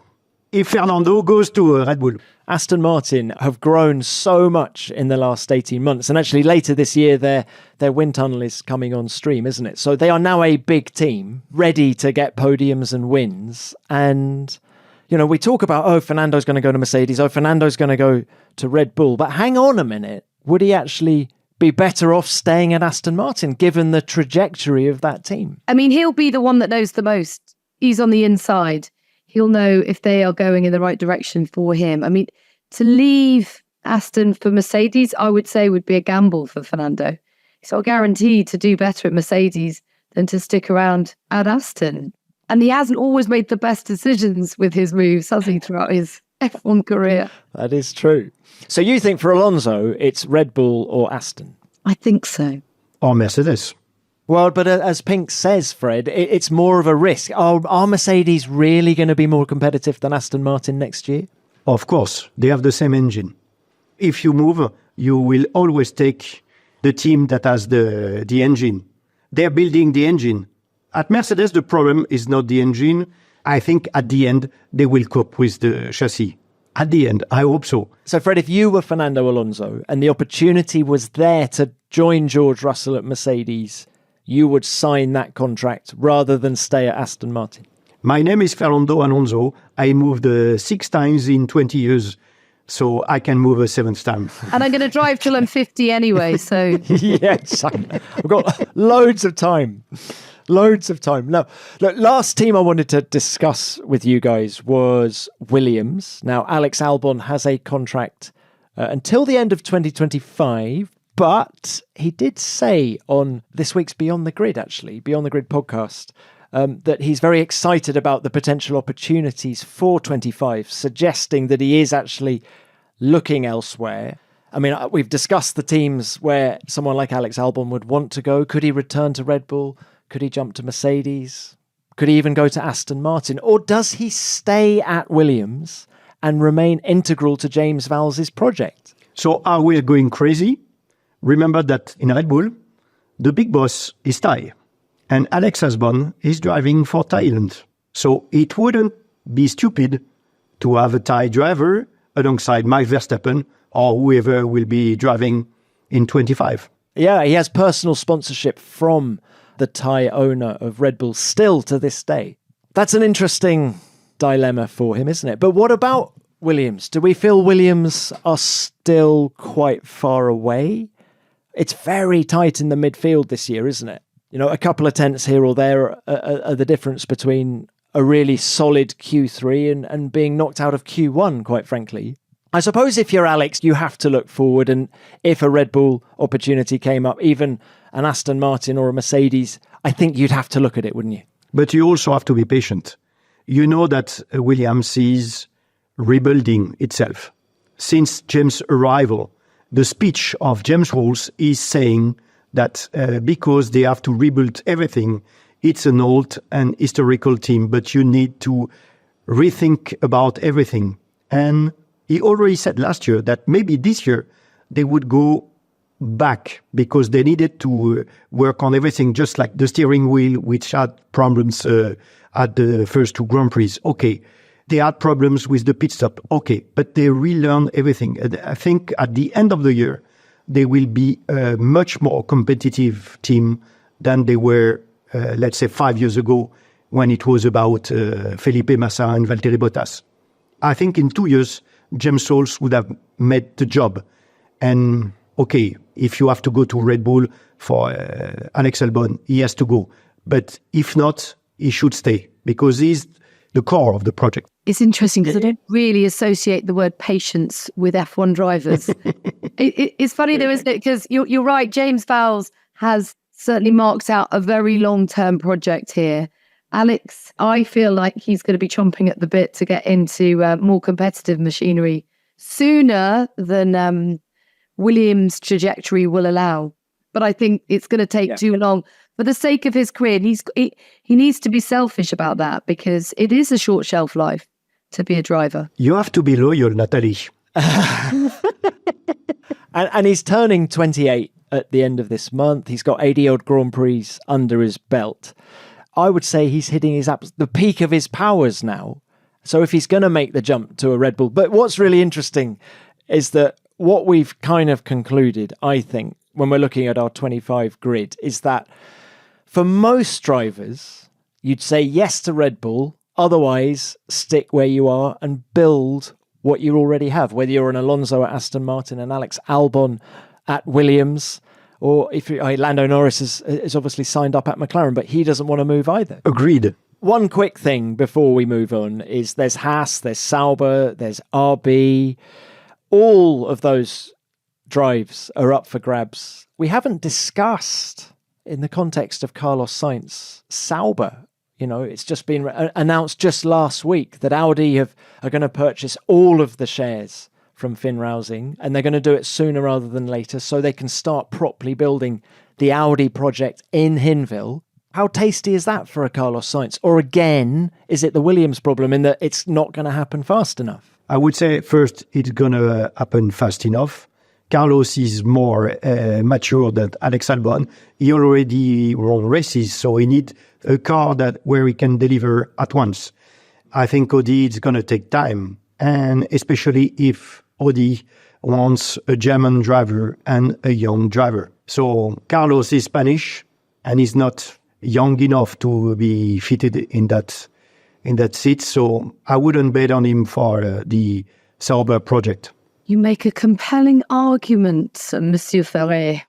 If Fernando goes to Red Bull. Aston Martin have grown so much in the last 18 months. And actually later this year, their wind tunnel is coming on stream, isn't it? So they are now a big team, ready to get podiums and wins. And, you know, we talk about, Fernando's going to go to Mercedes. Fernando's going to go to Red Bull. But hang on a minute. Would he actually be better off staying at Aston Martin, given the trajectory of that team? I mean, he'll be the one that knows the most. He's on the inside. He'll know if they are going in the right direction for him. I mean, to leave Aston for Mercedes, I would say would be a gamble for Fernando. He's not guaranteed to do better at Mercedes than to stick around at Aston. And he hasn't always made the best decisions with his moves, has he, throughout his F1 career? That is true. So you think for Alonso, it's Red Bull or Aston? I think so. Or Mercedes. Well, but as Pink says, Fred, it's more of a risk. Are Mercedes really going to be more competitive than Aston Martin next year? Of course, they have the same engine. If you move, you will always take the team that has the engine. They're building the engine. At Mercedes, the problem is not the engine. I think at the end, they will cope with the chassis. At the end, I hope so. So, Fred, if you were Fernando Alonso and the opportunity was there to join George Russell at Mercedes, you would sign that contract rather than stay at Aston Martin? My name is Fernando Alonso. I moved 6 times in 20 years, so I can move a 7th time. And I'm going to drive till I'm 50 anyway, so... Yes, I've got loads of time. Loads of time. Now, look, last team I wanted to discuss with you guys was Williams. Now, Alex Albon has a contract until the end of 2025, but he did say on this week's Beyond the Grid podcast, that he's very excited about the potential opportunities for 25, suggesting that he is actually looking elsewhere. I mean, we've discussed the teams where someone like Alex Albon would want to go. Could he return to Red Bull? Could he jump to Mercedes? Could he even go to Aston Martin? Or does he stay at Williams and remain integral to James Vowles' project? So are we going crazy? Remember that in Red Bull, the big boss is Thai. And Alex Albon is driving for Thailand. So it wouldn't be stupid to have a Thai driver alongside Max Verstappen or whoever will be driving in 25. Yeah, he has personal sponsorship from the Thai owner of Red Bull still to this day. That's an interesting dilemma for him, isn't it? But what about Williams? Do we feel Williams are still quite far away? It's very tight in the midfield this year, isn't it? You know, a couple of tenths here or there are the difference between a really solid Q3 and being knocked out of Q1, quite frankly. I suppose if you're Alex, you have to look forward, and if a Red Bull opportunity came up, even an Aston Martin or a Mercedes, I think you'd have to look at it, wouldn't you? But you also have to be patient. You know that Williams is rebuilding itself. Since James' arrival, the speech of James Vowles is saying that because they have to rebuild everything, it's an old and historical team, but you need to rethink about everything. And he already said last year that maybe this year they would go back because they needed to work on everything, just like the steering wheel, which had problems at the first 2 Grand Prix. Okay. They had problems with the pit stop. Okay. But they relearned everything. And I think at the end of the year, they will be a much more competitive team than they were, let's say, 5 years ago when it was about Felipe Massa and Valtteri Bottas. I think in 2 years, James Souls would have made the job. And okay, if you have to go to Red Bull for Alex Albon, he has to go. But if not, he should stay because he's the core of the project. It's interesting because I don't really associate the word patience with F1 drivers. It's funny though, isn't it? Because you're right, James Vowles has certainly marked out a very long-term project here. Alex, I feel like he's going to be chomping at the bit to get into more competitive machinery sooner than Williams' trajectory will allow. But I think it's going to take too long. For the sake of his career, he needs to be selfish about that because it is a short shelf life to be a driver. You have to be loyal, Natalie. and he's turning 28 at the end of this month. He's got 80-odd Grand Prix under his belt. I would say he's hitting the peak of his powers now. So if he's going to make the jump to a Red Bull. But what's really interesting is that what we've kind of concluded, I think, when we're looking at our 25 grid, is that for most drivers, you'd say yes to Red Bull, otherwise stick where you are and build what you already have, whether you're an Alonso at Aston Martin, an Alex Albon at Williams, or if Lando Norris is obviously signed up at McLaren, but he doesn't want to move either. Agreed. One quick thing before we move on is there's Haas, there's Sauber, there's RB. All of those drives are up for grabs. We haven't discussed, in the context of Carlos Sainz, Sauber. You know, it's just been announced just last week that Audi are going to purchase all of the shares from Finn Rausing, and they're going to do it sooner rather than later so they can start properly building the Audi project in Hinwil. How tasty is that for a Carlos Sainz? Or again, is it the Williams problem in that it's not going to happen fast enough? I would say first, it's going to happen fast enough. Carlos is more mature than Alex Albon. He already won races, so he needs a car where he can deliver at once. I think Audi is going to take time, and especially if Audi wants a German driver and a young driver. So Carlos is Spanish, and he's not young enough to be fitted in that seat. So I wouldn't bet on him for the Sauber project. You make a compelling argument, Monsieur Ferret.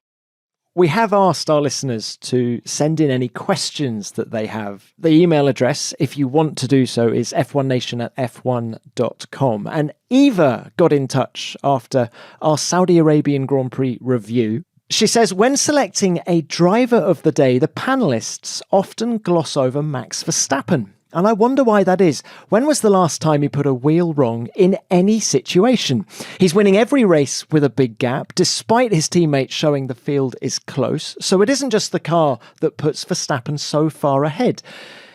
We have asked our listeners to send in any questions that they have. The email address, if you want to do so, is f1nation@f1.com. And Eva got in touch after our Saudi Arabian Grand Prix review. She says, when selecting a driver of the day, the panellists often gloss over Max Verstappen. And I wonder why that is. When was the last time he put a wheel wrong in any situation? He's winning every race with a big gap, despite his teammates showing the field is close. So it isn't just the car that puts Verstappen so far ahead.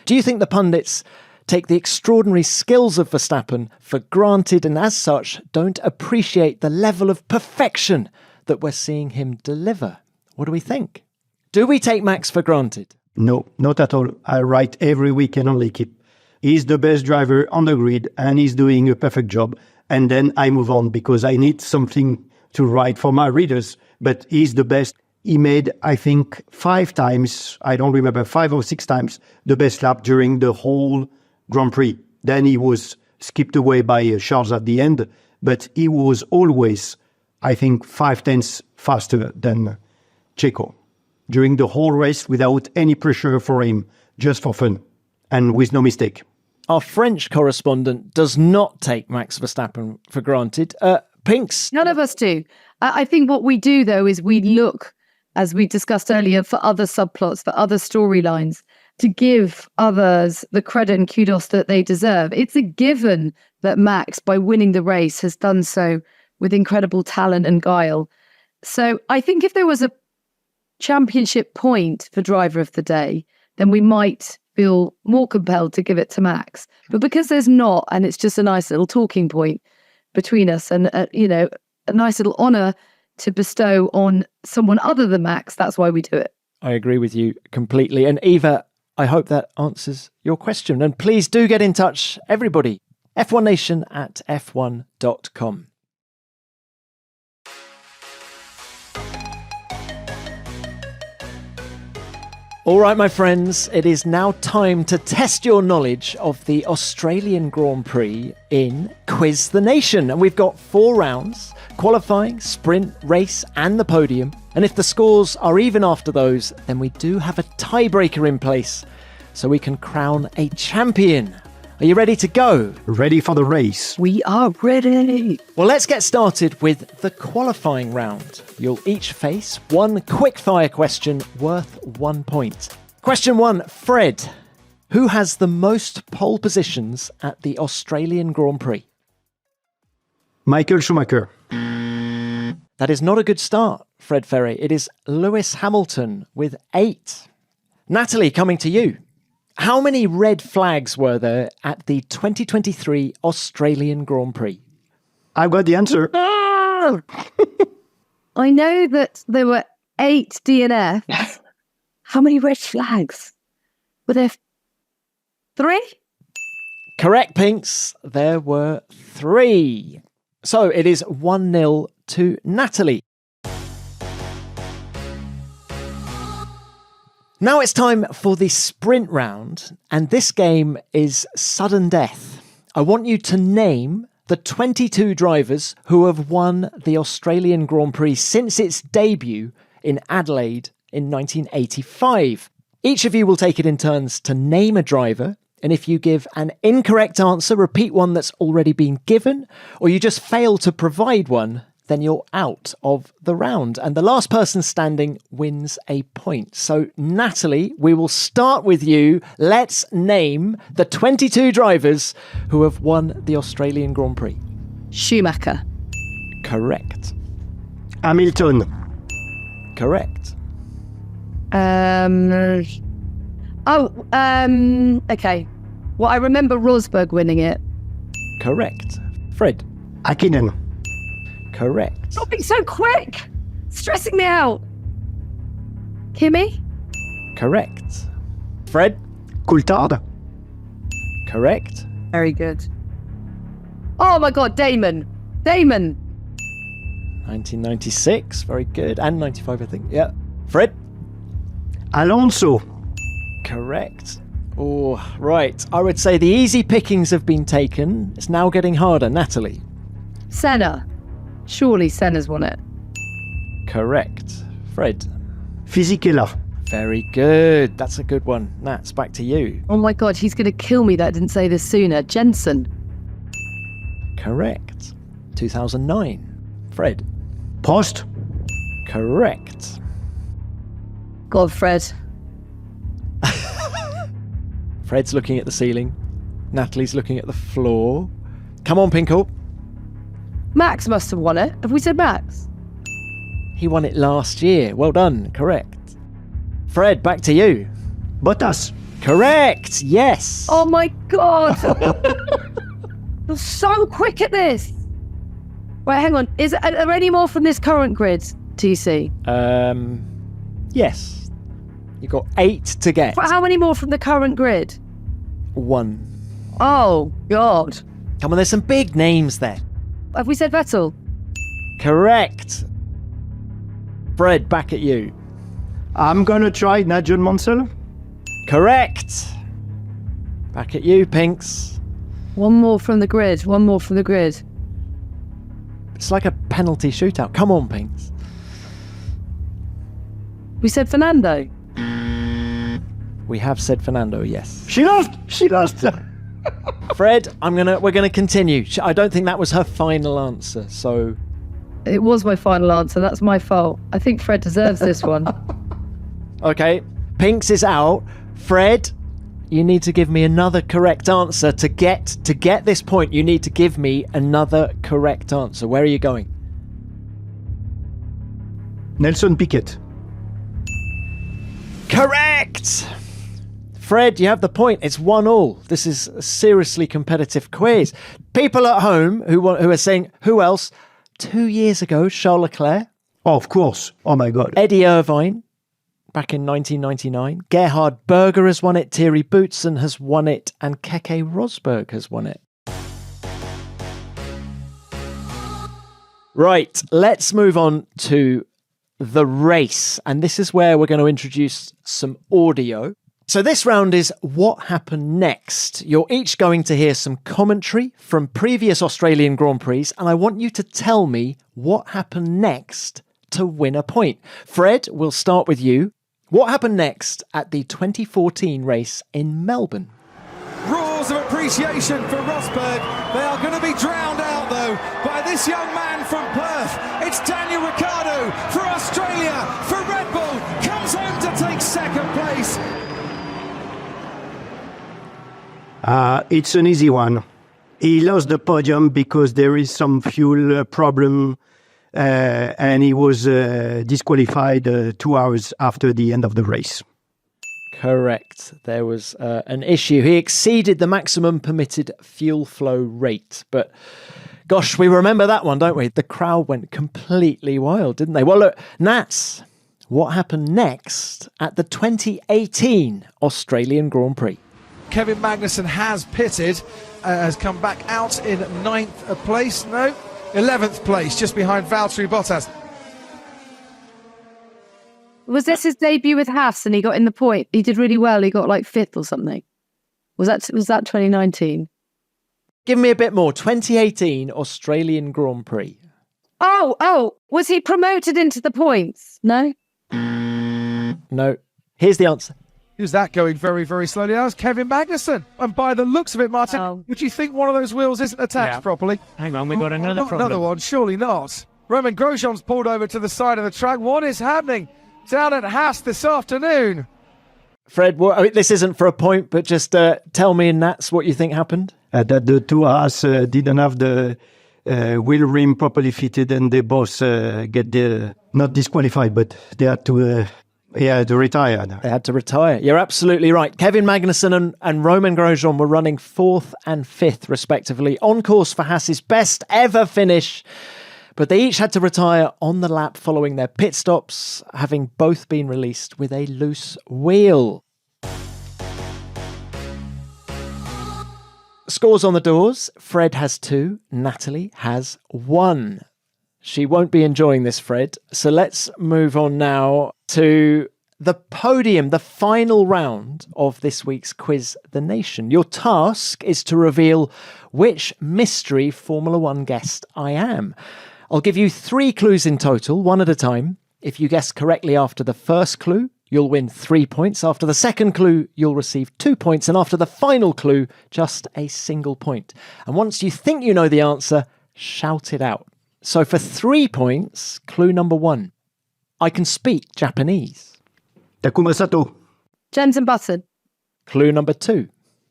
Do you think the pundits take the extraordinary skills of Verstappen for granted and as such don't appreciate the level of perfection that we're seeing him deliver? What do we think? Do we take Max for granted? No, not at all. I write every weekend on L'Equipe. He's the best driver on the grid and he's doing a perfect job. And then I move on because I need something to write for my readers. But he's the best. He made, I think, 5 times, I don't remember, 5 or 6 times, the best lap during the whole Grand Prix. Then he was skipped away by Charles at the end. But he was always, I think, 5 tenths faster than Checo during the whole race without any pressure for him, just for fun, and with no mistake. Our French correspondent does not take Max Verstappen for granted. Pinks? None of us do. I think what we do, though, is we look, as we discussed earlier, for other subplots, for other storylines, to give others the credit and kudos that they deserve. It's a given that Max, by winning the race, has done so with incredible talent and guile. So I think if there was a championship point for driver of the day, then we might feel more compelled to give it to Max. But because there's not, and it's just a nice little talking point between us and, a nice little honour to bestow on someone other than Max. That's why we do it. I agree with you completely. And Eva, I hope that answers your question. And please do get in touch, everybody. F1nation@f1.com. All right, my friends, it is now time to test your knowledge of the Australian Grand Prix in Quiz the Nation. And we've got 4 rounds: qualifying, sprint, race, and the podium. And if the scores are even after those, then we do have a tiebreaker in place, so we can crown a champion. Are you ready to go? Ready for the race. We are ready. Well, let's get started with the qualifying round. You'll each face one quick-fire question worth 1 point. Question 1, Fred. Who has the most pole positions at the Australian Grand Prix? Michael Schumacher. That is not a good start, Fred Ferret. It is Lewis Hamilton with 8. Natalie, coming to you. How many red flags were there at the 2023 Australian Grand Prix? I've got the answer. I know that there were 8 DNFs. How many red flags? Were there 3? Correct, Pinks. There were 3. So it is 1-0 to Natalie. Now it's time for the sprint round, and this game is sudden death. I want you to name the 22 drivers who have won the Australian Grand Prix since its debut in Adelaide in 1985. Each of you will take it in turns to name a driver, and if you give an incorrect answer, repeat one that's already been given, or you just fail to provide one, then you're out of the round. And the last person standing wins a point. So, Natalie, we will start with you. Let's name the 22 drivers who have won the Australian Grand Prix. Schumacher. Correct. Hamilton. Correct. Okay. Well, I remember Rosberg winning it. Correct. Fred. Hakkinen. Correct. Stop being so quick! Stressing me out. Kimi? Correct. Fred. Coulthard. Correct. Very good. Oh my God, Damon. 1996. Very good. And 95, I think. Yeah. Fred. Alonso. Correct. Oh, right. I would say the easy pickings have been taken. It's now getting harder. Natalie. Senna. Surely Senna's won it. Correct. Fred. Fisichella. Very good. That's a good one. Nats, back to you. Oh my God, he's going to kill me that I didn't say this sooner. Jensen. Correct. 2009. Fred. Prost. Correct. God, Fred. Fred's looking at the ceiling. Natalie's looking at the floor. Come on, Pinkham. Max must have won it. Have we said Max? He won it last year. Well done. Correct. Fred, back to you. Bottas. Correct. Yes. Oh my God. You're so quick at this. Right, hang on. Are there any more from this current grid, TC? Yes. You've got 8 to get. How many more from the current grid? 1. Oh, God. Come on, there's some big names there. Have we said Vettel? Correct. Fred, back at you. I'm gonna try Nigel Mansell. Correct. Back at you, Pinks. One more from the grid. It's like a penalty shootout. Come on, Pinks. We said Fernando. We have said Fernando, yes. She lost. Fred, we're gonna continue. I don't think that was her final answer, so It was my final answer. That's my fault. I think Fred deserves this one. okay. Pinks is out. Fred, you need to give me another correct answer to get this point. You need to give me another correct answer. Where are you going? Nelson Piquet. Correct! Fred, you have the point. It's 1-1. This is a seriously competitive quiz. People at home who are saying, who else? 2 years ago, Charles Leclerc. Oh, of course. Oh, my God. Eddie Irvine, back in 1999. Gerhard Berger has won it. Thierry Boutsen has won it. And Keke Rosberg has won it. Right, let's move on to the race. And this is where we're going to introduce some audio. So this round is what happened next. You're each going to hear some commentary from previous Australian Grand Prix, and I want you to tell me what happened next to win a point. Fred, we'll start with you. What happened next at the 2014 race in Melbourne? Roars of appreciation for Rosberg. They are going to be drowned out, though, by this young man from Perth. It's Daniel Ricciardo for Australia, for Red Bull, comes home to take second place. It's an easy one. He lost the podium because there is some fuel problem, and he was disqualified 2 hours after the end of the race. Correct. There was an issue. He exceeded the maximum permitted fuel flow rate. But gosh, we remember that one, don't we? The crowd went completely wild, didn't they? Well, look, Nats, what happened next at the 2018 Australian Grand Prix? Kevin Magnussen has pitted, has come back out in 11th place, just behind Valtteri Bottas. Was this his debut with Haas and he got in the point? He did really well. He got like 5th or something. Was that 2019? Give me a bit more. 2018 Australian Grand Prix. Oh, was he promoted into the points? No? No. Here's the answer. Who's that going very, very slowly? That was Kevin Magnussen. And by the looks of it, Martin, would you think one of those wheels isn't attached properly? Hang on, we've got another problem. Another one, surely not. Roman Grosjean's pulled over to the side of the track. What is happening down at Haas this afternoon? Fred, this isn't for a point, but just tell me in Nats what you think happened. That the two Haas didn't have the wheel rim properly fitted, and they both not disqualified, but they had to retire. They had to retire. You're absolutely right. Kevin Magnussen and Roman Grosjean were running 4th and 5th, respectively, on course for Haas's best ever finish. But they each had to retire on the lap following their pit stops, having both been released with a loose wheel. Scores on the doors. Fred has 2. Natalie has 1. She won't be enjoying this, Fred. So let's move on now to the podium, the final round of this week's Quiz the Nation. Your task is to reveal which mystery Formula One guest I am. I'll give you 3 clues in total, one at a time. If you guess correctly after the first clue, you'll win 3 points. After the second clue, you'll receive 2 points. And after the final clue, just a single point. And once you think you know the answer, shout it out. So for 3 points, clue number 1. I can speak Japanese. Takuma Sato. Jensen Button. Clue number 2.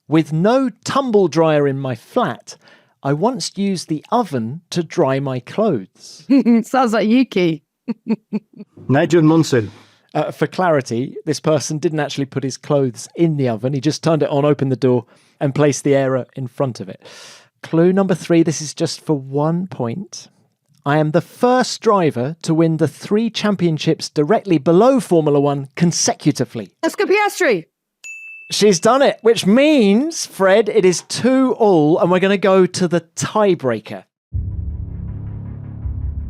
With no tumble dryer in my flat, I once used the oven to dry my clothes. Sounds like Yuki. Nigel Mansell. For clarity, this person didn't actually put his clothes in the oven. He just turned it on, opened the door, and placed the air in front of it. Clue number 3, this is just for 1 point. I am the first driver to win the 3 championships directly below Formula One consecutively. Oscar Piastri. She's done it, which means, Fred, it is 2-2, and we're going to go to the tiebreaker.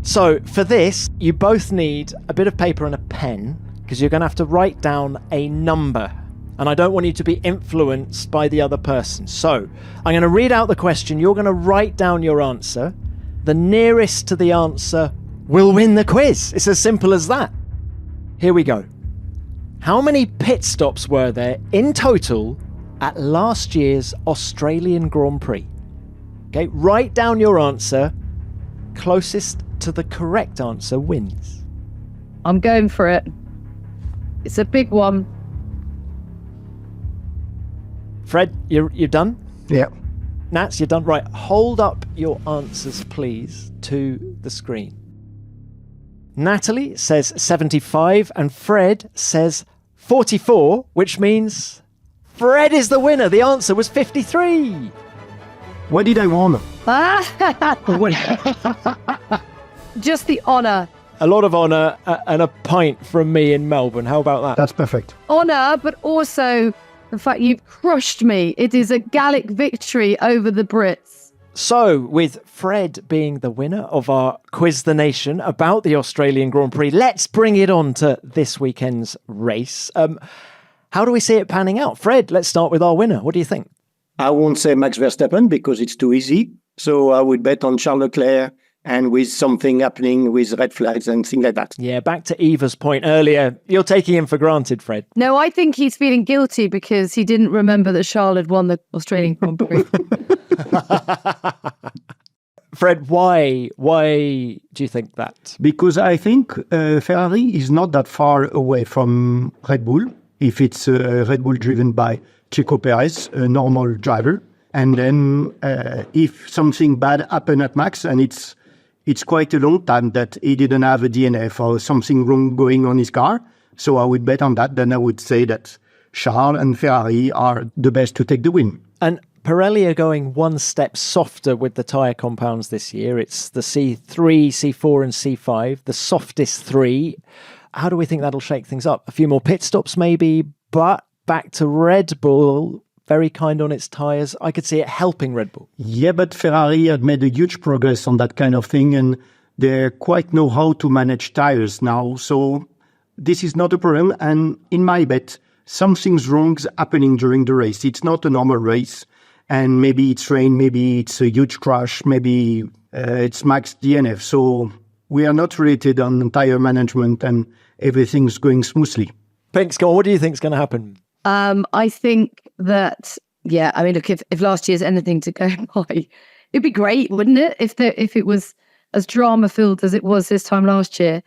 So for this, you both need a bit of paper and a pen, because you're going to have to write down a number. And I don't want you to be influenced by the other person. So I'm going to read out the question. You're going to write down your answer. The nearest to the answer will win the quiz. It's as simple as that. Here we go. How many pit stops were there in total at last year's Australian Grand Prix? Okay, write down your answer. Closest to the correct answer wins. I'm going for it. It's a big one. Fred, you're done? Yeah. Nats, you're done? Right, hold up your answers, please, to the screen. Natalie says 75 and Fred says 44, which means Fred is the winner. The answer was 53. What did I want? Just the honour A lot of honour and a pint from me in Melbourne. How about that? That's perfect. Honour, but also the fact you've crushed me. It is a Gallic victory over the Brits. So, with Fred being the winner of our Quiz the Nation about the Australian Grand Prix, let's bring it on to this weekend's race. How do we see it panning out? Fred, let's start with our winner. What do you think? I won't say Max Verstappen because it's too easy. So I would bet on Charles Leclerc and with something happening with red flags and things like that. Yeah, back to Eva's point earlier. You're taking him for granted, Fred. No, I think he's feeling guilty because he didn't remember that Charles had won the Australian Grand Prix. Fred, why do you think that? Because I think Ferrari is not that far away from Red Bull, if it's Red Bull driven by Checo Perez, a normal driver. And then if something bad happened at Max, and it's quite a long time that he didn't have a DNF or something wrong going on his car. So I would bet on that. Then I would say that Charles and Ferrari are the best to take the win. And Pirelli are going one step softer with the tyre compounds this year. It's the C3, C4 and C5, the softest three. How do we think that'll shake things up? A few more pit stops maybe, but back to Red Bull, very kind on its tyres. I could see it helping Red Bull. Yeah, but Ferrari had made a huge progress on that kind of thing, and they quite know how to manage tyres now. So this is not a problem. And in my bet, something's wrong's happening during the race. It's not a normal race. And maybe it's rain, maybe it's a huge crash, maybe it's Max DNF. So we are not related on tyre management and everything's going smoothly. Pinks, go on. What do you think is going to happen? I think that, yeah, I mean, look, if last year's anything to go by, it'd be great, wouldn't it? If it was as drama-filled as it was this time last year.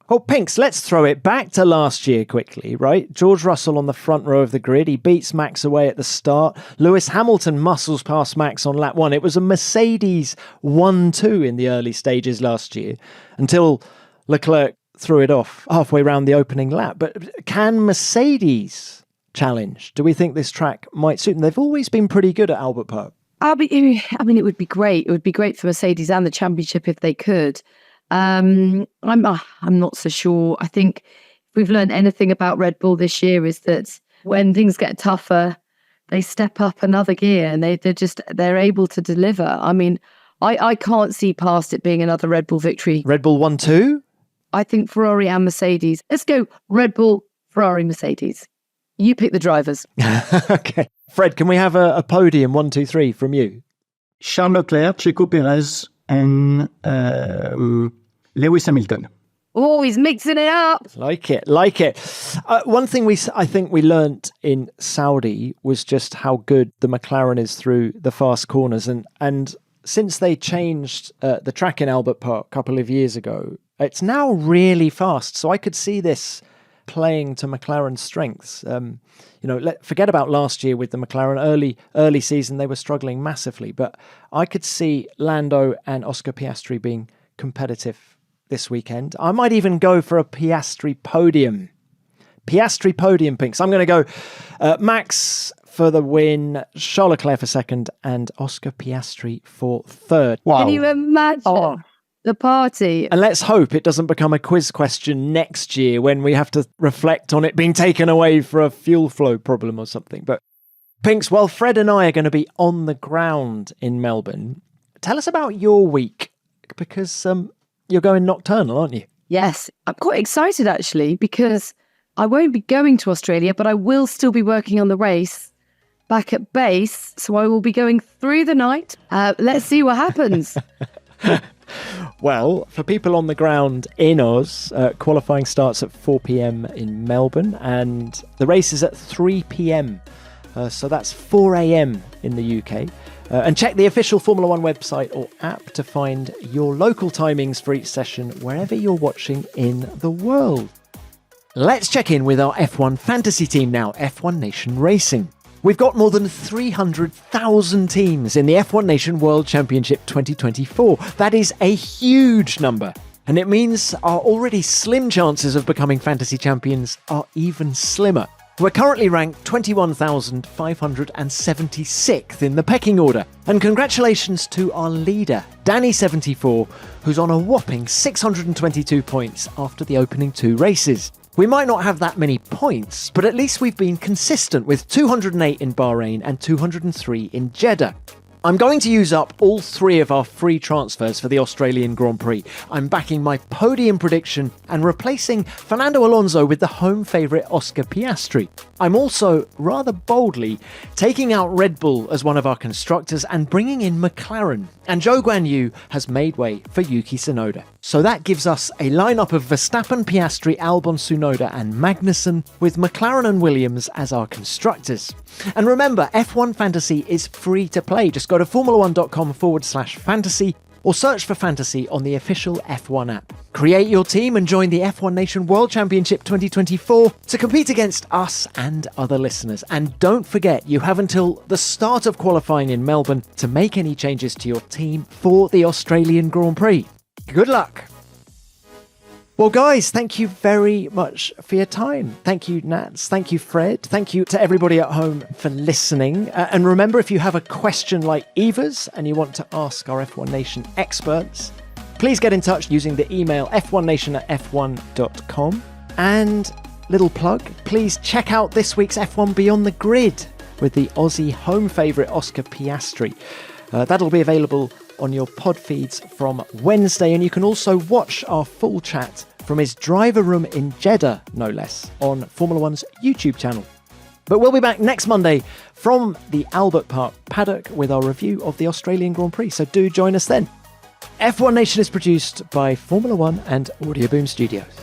Oh, Pinks, let's throw it back to last year quickly, right? George Russell on the front row of the grid. He beats Max away at the start. Lewis Hamilton muscles past Max on lap 1. It was a Mercedes 1-2 in the early stages last year until Leclerc threw it off halfway around the opening lap. But can Mercedes challenge? Do we think this track might suit them? They've always been pretty good at Albert Park. I mean, it would be great. It would be great for Mercedes and the championship if they could. I'm not so sure. I think if we've learned anything about Red Bull this year is that when things get tougher, they step up another gear and they're able to deliver. I mean, I can't see past it being another Red Bull victory. Red Bull 1-2? I think Ferrari and Mercedes. Let's go Red Bull, Ferrari, Mercedes. You pick the drivers. Okay. Fred, can we have a podium 1, 2, 3 from you? Charles Leclerc, Checo Perez, and Lewis Hamilton. Oh, he's mixing it up. Like it. One thing I think we learnt in Saudi was just how good the McLaren is through the fast corners. And since they changed the track in Albert Park a couple of years ago, it's now really fast. So I could see this playing to McLaren's strengths. Forget about last year with the McLaren early season, they were struggling massively, but I could see Lando and Oscar Piastri being competitive this weekend. I might even go for a Piastri podium. Piastri podium, Pinks. I'm going to go Max for the win, Charles Leclerc for second, and Oscar Piastri for third. Wow. Can you imagine the party? And let's hope it doesn't become a quiz question next year when we have to reflect on it being taken away for a fuel flow problem or something. But Pinks, well, Fred and I are going to be on the ground in Melbourne. Tell us about your week, because you're going nocturnal, aren't you? Yes, I'm quite excited actually, because I won't be going to Australia, but I will still be working on the race back at base. So I will be going through the night. Let's see what happens. Well, for people on the ground in Oz, qualifying starts at 4 p.m. in Melbourne and the race is at 3 p.m. So that's 4 a.m. in the UK. And check the official Formula One website or app to find your local timings for each session wherever you're watching in the world. Let's check in with our F1 fantasy team now, F1 Nation Racing. We've got more than 300,000 teams in the F1 Nation World Championship 2024. That is a huge number. And it means our already slim chances of becoming fantasy champions are even slimmer. We're currently ranked 21,576th in the pecking order. And congratulations to our leader, Danny74, who's on a whopping 622 points after the opening 2 races. We might not have that many points, but at least we've been consistent with 208 in Bahrain and 203 in Jeddah. I'm going to use up all 3 of our free transfers for the Australian Grand Prix. I'm backing my podium prediction and replacing Fernando Alonso with the home favourite Oscar Piastri. I'm also, rather boldly, taking out Red Bull as one of our constructors and bringing in McLaren. And Zhou Guanyu has made way for Yuki Tsunoda. So that gives us a lineup of Verstappen, Piastri, Albon, Tsunoda and Magnussen, with McLaren and Williams as our constructors. And remember, F1 Fantasy is free to play. Just go to formula1.com/fantasy or search for Fantasy on the official F1 app. Create your team and join the F1 Nation World Championship 2024 to compete against us and other listeners. And don't forget, you have until the start of qualifying in Melbourne to make any changes to your team for the Australian Grand Prix. Good luck! Well, guys, thank you very much for your time. Thank you, Nats. Thank you, Fred. Thank you to everybody at home for listening. And remember, if you have a question like Eva's and you want to ask our F1 Nation experts, please get in touch using the email f1nation@f1.com. And little plug, please check out this week's F1 Beyond the Grid with the Aussie home favourite Oscar Piastri. That'll be available on your pod feeds from Wednesday, and you can also watch our full chat from his driver room in Jeddah, no less, on Formula One's YouTube channel. But we'll be back next Monday from the Albert Park paddock with our review of the Australian Grand Prix, so do join us then. F1 Nation is produced by Formula One and Audio Boom Studios.